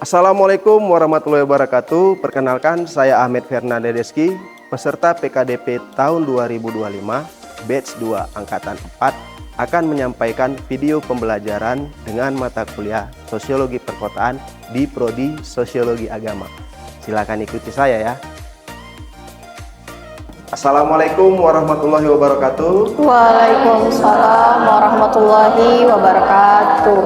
Assalamualaikum warahmatullahi wabarakatuh. Perkenalkan, saya Ahmed Fernandeski, peserta PKDP tahun 2025, batch 2 Angkatan 4, akan menyampaikan video pembelajaran dengan mata kuliah Sosiologi Perkotaan di Prodi Sosiologi Agama. Silakan ikuti saya ya. Assalamualaikum warahmatullahi wabarakatuh. Waalaikumsalam warahmatullahi wabarakatuh.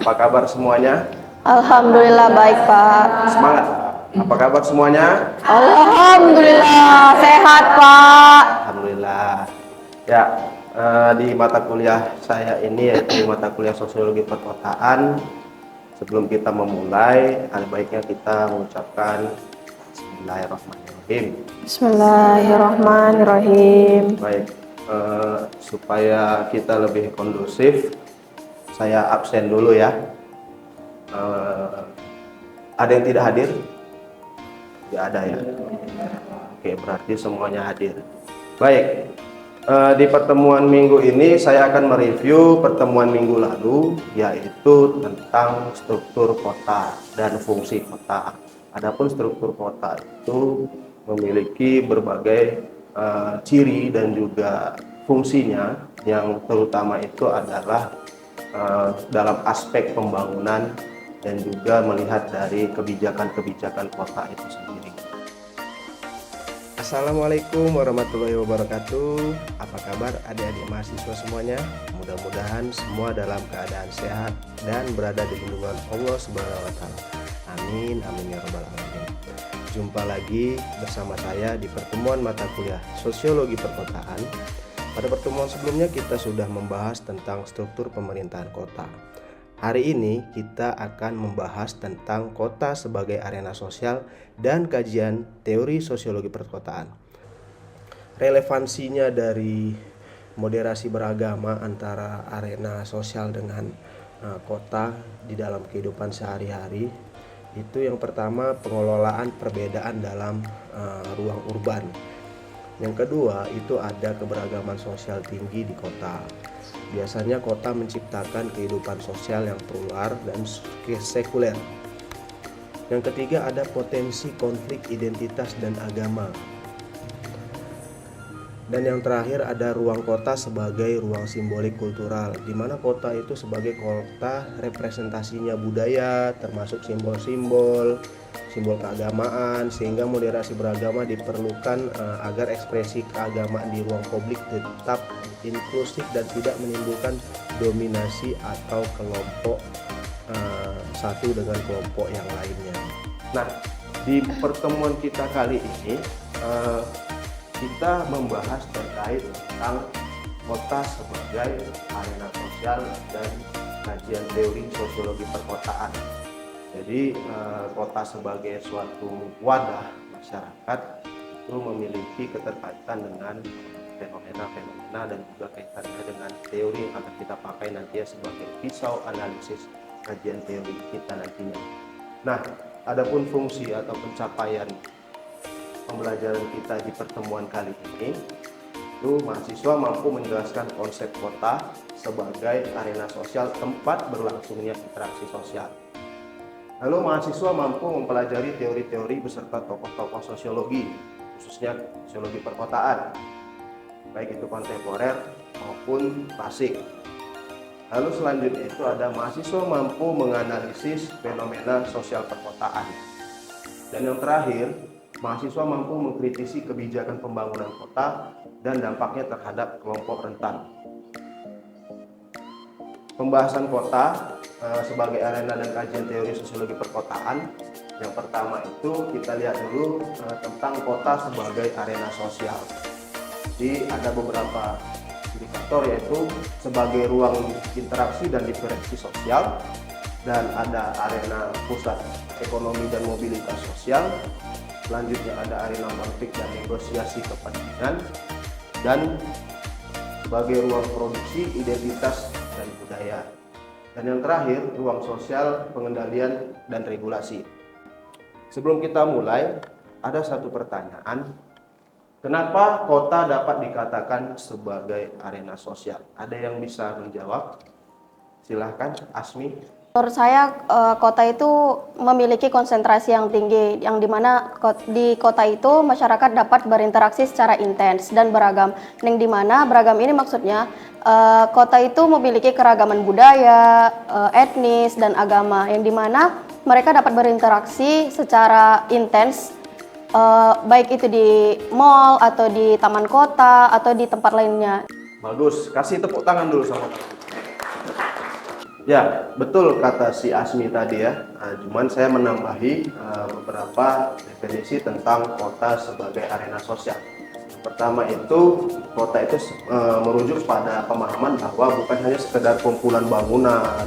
Apa kabar semuanya? Alhamdulillah baik Pak. Semangat. Apa kabar semuanya? Alhamdulillah sehat Pak. Alhamdulillah. Ya, di mata kuliah saya ini yaitu mata kuliah Sosiologi Perkotaan. Sebelum kita memulai, ada baiknya kita mengucapkan Bismillahirrahmanirrahim. Bismillahirrahmanirrahim. Baik, supaya kita lebih kondusif, saya absen dulu ya. Ada yang tidak hadir? Tidak ada ya. Oke, berarti semuanya hadir. Baik, di pertemuan minggu ini saya akan mereview pertemuan minggu lalu, yaitu tentang struktur kota dan fungsi kota. Adapun struktur kota itu memiliki berbagai ciri dan juga fungsinya, yang terutama itu adalah dalam aspek pembangunan dan juga melihat dari kebijakan-kebijakan kota itu sendiri. Assalamualaikum warahmatullahi wabarakatuh. Apa kabar adik-adik mahasiswa semuanya? Mudah-mudahan semua dalam keadaan sehat dan berada di lindungan Allah Subhanahu wa Ta'ala. Amin, amin ya rabbal alamin. Jumpa lagi bersama saya di pertemuan mata kuliah Sosiologi Perkotaan. Pada pertemuan sebelumnya kita sudah membahas tentang struktur pemerintahan kota. Hari ini kita akan membahas tentang kota sebagai arena sosial dan kajian teori sosiologi perkotaan. Relevansinya dari moderasi beragama antara arena sosial dengan kota di dalam kehidupan sehari-hari, itu yang pertama pengelolaan perbedaan dalam ruang urban. Yang kedua itu ada keberagaman sosial tinggi di kota. Biasanya kota menciptakan kehidupan sosial yang plural dan sekuler. Yang ketiga ada potensi konflik identitas dan agama. Dan yang terakhir ada ruang kota sebagai ruang simbolik kultural, di mana kota itu sebagai kota representasinya budaya, termasuk simbol-simbol, simbol keagamaan, sehingga moderasi beragama diperlukan agar ekspresi keagamaan di ruang publik tetap inklusif dan tidak menimbulkan dominasi atau kelompok satu dengan kelompok yang lainnya. Nah, di pertemuan kita kali ini kita membahas terkait tentang kota sebagai arena sosial dan kajian teori sosiologi perkotaan. Jadi kota sebagai suatu wadah masyarakat itu memiliki keterkaitan dengan fenomena-fenomena dan juga kaitannya dengan teori yang akan kita pakai nantinya sebagai pisau analisis kajian teori kita nantinya. Nah, adapun fungsi atau pencapaian pembelajaran kita di pertemuan kali ini, itu mahasiswa mampu menjelaskan konsep kota sebagai arena sosial tempat berlangsungnya interaksi sosial. Lalu mahasiswa mampu mempelajari teori-teori beserta tokoh-tokoh sosiologi, khususnya sosiologi perkotaan, baik itu kontemporer maupun klasik. Lalu selanjutnya itu ada mahasiswa mampu menganalisis fenomena sosial perkotaan. Dan yang terakhir, mahasiswa mampu mengkritisi kebijakan pembangunan kota dan dampaknya terhadap kelompok rentan. Pembahasan kota sebagai arena dan kajian teori sosiologi perkotaan. Yang pertama itu kita lihat dulu tentang kota sebagai arena sosial. Jadi ada beberapa indikator, yaitu sebagai ruang interaksi dan diferensi sosial, dan ada arena pusat ekonomi dan mobilitas sosial. Selanjutnya ada arena konflik dan negosiasi kepentingan, dan sebagai ruang produksi identitas dan budaya. Dan yang terakhir, ruang sosial, pengendalian, dan regulasi. Sebelum kita mulai, ada satu pertanyaan. Kenapa kota dapat dikatakan sebagai arena sosial? Ada yang bisa menjawab? Silahkan, Asmi. Menurut saya kota itu memiliki konsentrasi yang tinggi, yang dimana di kota itu masyarakat dapat berinteraksi secara intens dan beragam. Yang dimana beragam ini maksudnya kota itu memiliki keragaman budaya, etnis dan agama. Yang dimana mereka dapat berinteraksi secara intens, baik itu di mall atau di taman kota atau di tempat lainnya. Bagus, kasih tepuk tangan dulu sama kamu. Ya, betul kata si Asmi tadi ya. Cuman saya menambahi beberapa definisi tentang kota sebagai arena sosial. Pertama itu, kota itu merujuk pada pemahaman bahwa bukan hanya sekedar kumpulan bangunan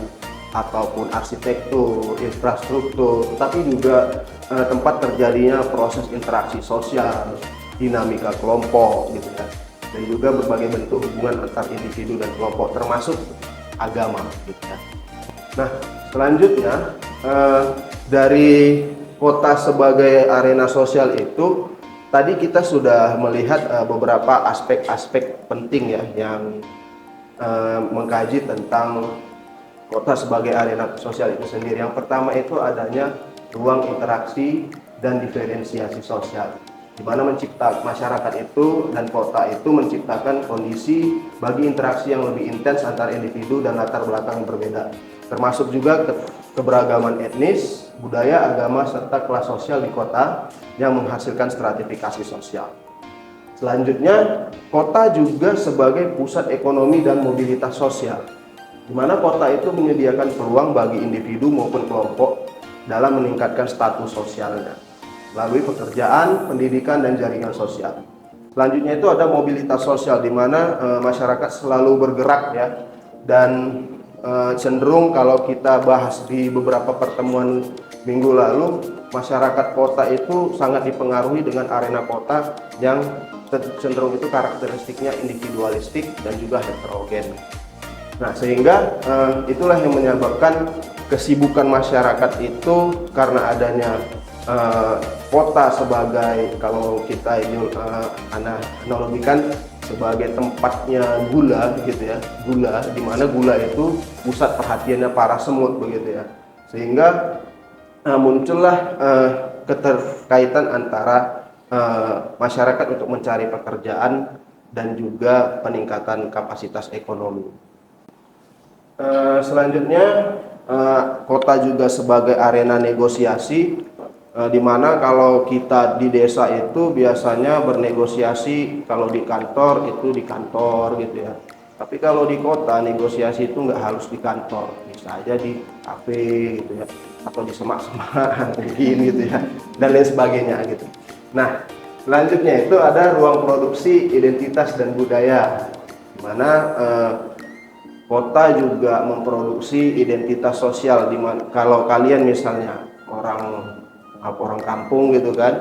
ataupun arsitektur, infrastruktur, tapi juga tempat terjadinya proses interaksi sosial, dinamika kelompok gitu ya. Dan juga berbagai bentuk hubungan antar individu dan kelompok, termasuk agama gitu ya. Nah, selanjutnya dari kota sebagai arena sosial itu tadi kita sudah melihat beberapa aspek-aspek penting ya yang mengkaji tentang kota sebagai arena sosial itu sendiri. Yang pertama itu adanya ruang interaksi dan diferensiasi sosial, di mana masyarakat itu dan kota itu menciptakan kondisi bagi interaksi yang lebih intens antar individu dan latar belakang yang berbeda, termasuk juga keberagaman etnis, budaya, agama, serta kelas sosial di kota yang menghasilkan stratifikasi sosial. Selanjutnya, kota juga sebagai pusat ekonomi dan mobilitas sosial, di mana kota itu menyediakan peluang bagi individu maupun kelompok dalam meningkatkan status sosialnya melalui pekerjaan, pendidikan, dan jaringan sosial. Selanjutnya itu ada mobilitas sosial, di mana masyarakat selalu bergerak ya, dan cenderung kalau kita bahas di beberapa pertemuan minggu lalu, masyarakat kota itu sangat dipengaruhi dengan arena kota yang cenderung itu karakteristiknya individualistik dan juga heterogen. Nah, sehingga itulah yang menyebabkan kesibukan masyarakat itu karena adanya kota sebagai, kalau kita analogikan sebagai tempatnya gula gitu ya, gula, di mana gula itu pusat perhatiannya para semut begitu ya, sehingga muncullah keterkaitan antara masyarakat untuk mencari pekerjaan dan juga peningkatan kapasitas ekonomi. Selanjutnya kota juga sebagai arena negosiasi, di mana kalau kita di desa itu biasanya bernegosiasi, kalau di kantor itu di kantor gitu ya. Tapi kalau di kota negosiasi itu nggak harus di kantor, bisa aja di kafe gitu ya, atau di semak-semak mungkin gitu ya, dan lain sebagainya gitu. Nah, selanjutnya itu ada ruang produksi identitas dan budaya, di mana kota juga memproduksi identitas sosial, di mana kalau kalian misalnya orang kampung gitu kan.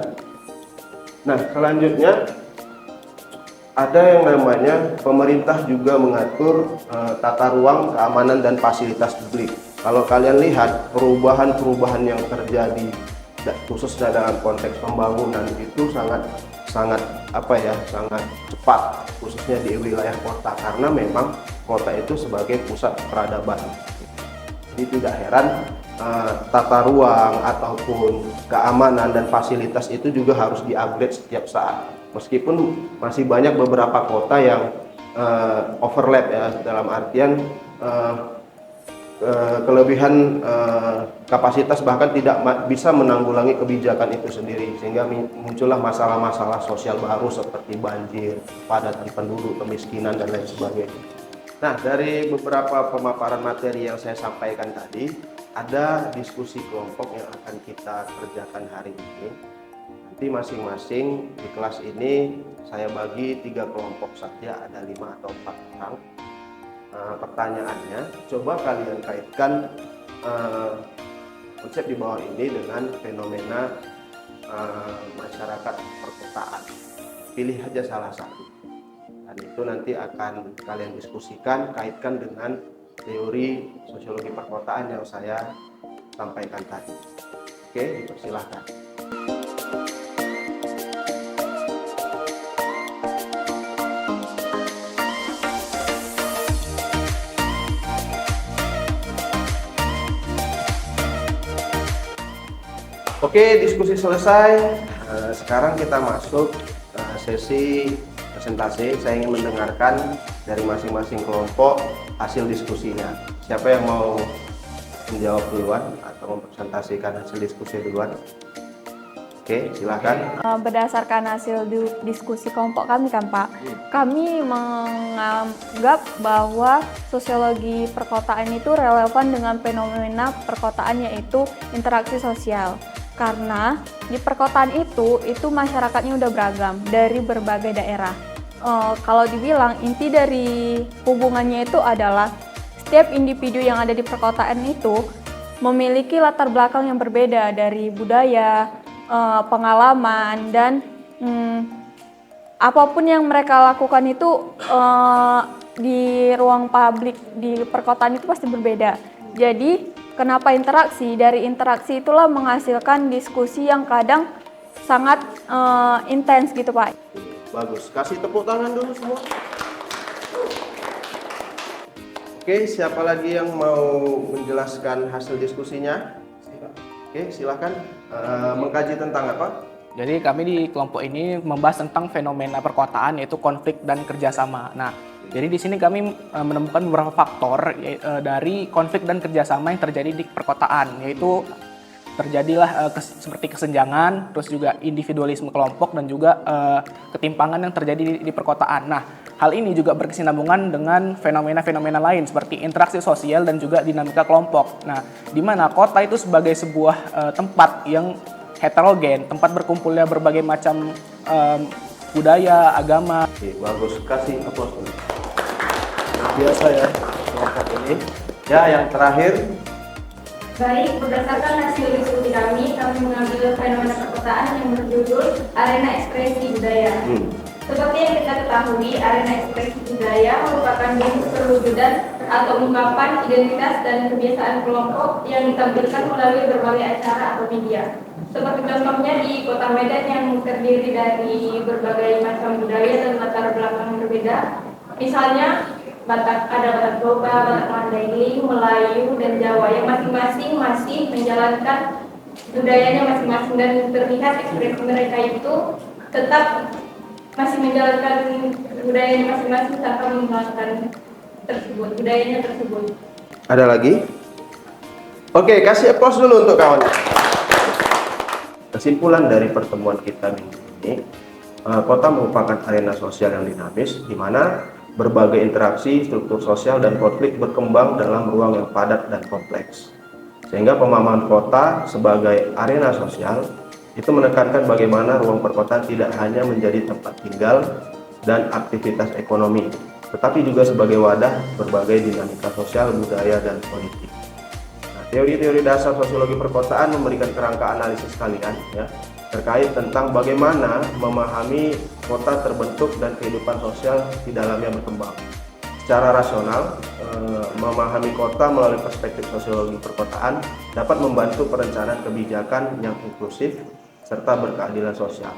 Nah, selanjutnya ada yang namanya pemerintah juga mengatur tata ruang, keamanan, dan fasilitas publik. Kalau kalian lihat perubahan-perubahan yang terjadi khususnya dalam konteks pembangunan itu sangat sangat cepat, khususnya di wilayah kota, karena memang kota itu sebagai pusat peradaban. Jadi tidak heran tata ruang ataupun keamanan dan fasilitas itu juga harus di-upgrade setiap saat. Meskipun masih banyak beberapa kota yang overlap ya, dalam artian kelebihan kapasitas bahkan tidak bisa menanggulangi kebijakan itu sendiri, sehingga muncullah masalah-masalah sosial baru seperti banjir, padatan penduduk, kemiskinan, dan lain sebagainya. Nah, dari beberapa pemaparan materi yang saya sampaikan tadi, ada diskusi kelompok yang akan kita kerjakan hari ini. Nanti masing-masing di kelas ini saya bagi 3 kelompok saja, ada 5 atau 4 orang. Pertanyaannya, coba kalian kaitkan konsep di bawah ini dengan fenomena masyarakat perkotaan. Pilih aja salah satu. Dan itu nanti akan kalian diskusikan, kaitkan dengan teori sosiologi perkotaan yang saya sampaikan tadi. Oke, dipersilahkan. Oke, diskusi selesai. Sekarang kita masuk sesi presentasi. Saya ingin mendengarkan dari masing-masing kelompok hasil diskusinya. Siapa yang mau menjawab duluan atau mempresentasikan hasil diskusi duluan? Oke, silakan. Berdasarkan hasil diskusi kelompok kami kan Pak, kami menganggap bahwa sosiologi perkotaan itu relevan dengan fenomena perkotaan, yaitu interaksi sosial. Karena di perkotaan itu masyarakatnya udah beragam dari berbagai daerah. Kalau dibilang inti dari hubungannya itu adalah setiap individu yang ada di perkotaan itu memiliki latar belakang yang berbeda dari budaya, pengalaman, dan apapun yang mereka lakukan itu di ruang publik di perkotaan itu pasti berbeda. Jadi kenapa interaksi? Dari interaksi itulah menghasilkan diskusi yang kadang sangat intens gitu Pak. Bagus, kasih tepuk tangan dulu semua. Oke, siapa lagi yang mau menjelaskan hasil diskusinya? Oke, silakan. Mengkaji tentang apa? Jadi kami di kelompok ini membahas tentang fenomena perkotaan, yaitu konflik dan kerjasama. Nah, jadi di sini kami menemukan beberapa faktor dari konflik dan kerjasama yang terjadi di perkotaan, yaitu terjadilah seperti kesenjangan, terus juga individualisme kelompok, dan juga ketimpangan yang terjadi di perkotaan. Nah, hal ini juga berkesinambungan dengan fenomena-fenomena lain seperti interaksi sosial dan juga dinamika kelompok. Nah, di mana kota itu sebagai sebuah tempat yang heterogen, tempat berkumpulnya berbagai macam budaya, agama. Oke, bagus, kasih aplaus dulu. Biasa ya kelompok ini. Ya, yang terakhir. Baik, berdasarkan hasil diskusi kami mengambil fenomena perkotaan yang berjudul Arena Ekspresi Budaya. Seperti yang kita ketahui, arena ekspresi budaya merupakan bentuk perwujudan atau ungkapan identitas dan kebiasaan kelompok yang ditampilkan melalui berbagai acara atau media. Seperti contohnya di Kota Medan yang terdiri dari berbagai macam budaya dan latar belakang yang berbeda. Misalnya, ada Batak Toba, Batak Mandailing, Melayu, dan Jawa yang masing-masing masih menjalankan budayanya masing-masing, dan terlihat ekspresi mereka itu tetap masih menjalankan budayanya masing-masing tanpa menghilangkan budayanya tersebut. Ada lagi? Oke, kasih aplaus dulu untuk kawan. Kesimpulan dari pertemuan kita minggu ini, kota merupakan arena sosial yang dinamis, di mana berbagai interaksi, struktur sosial, dan konflik berkembang dalam ruang yang padat dan kompleks. Sehingga pemahaman kota sebagai arena sosial itu menekankan bagaimana ruang perkotaan tidak hanya menjadi tempat tinggal dan aktivitas ekonomi, tetapi juga sebagai wadah berbagai dinamika sosial, budaya, dan politik. Nah, teori-teori dasar sosiologi perkotaan memberikan kerangka analisis kalian ya, terkait tentang bagaimana memahami kota terbentuk dan kehidupan sosial di dalamnya berkembang. Secara rasional, memahami kota melalui perspektif sosiologi perkotaan dapat membantu perencanaan kebijakan yang inklusif serta berkeadilan sosial.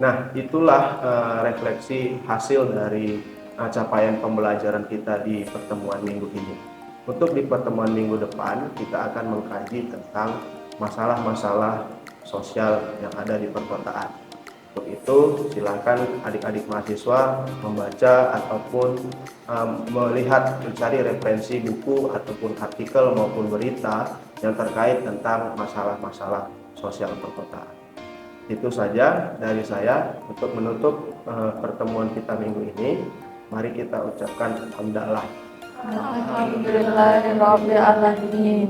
Nah, itulah refleksi hasil dari capaian pembelajaran kita di pertemuan minggu ini. Untuk di pertemuan minggu depan, kita akan mengkaji tentang masalah-masalah sosial yang ada di perkotaan. Untuk itu, silakan adik-adik mahasiswa membaca ataupun melihat, mencari referensi buku ataupun artikel maupun berita yang terkait tentang masalah-masalah sosial perkotaan. Itu saja dari saya. Untuk menutup pertemuan kita minggu ini, mari kita ucapkan hamdalah. Alhamdulillahirrahmanirrahim.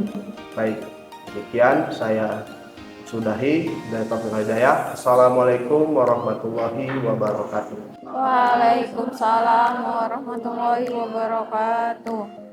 Baik, demikian saya sudahi dari Taufik Hidayah. Assalamualaikum warahmatullahi wabarakatuh. Waalaikumsalam warahmatullahi wabarakatuh.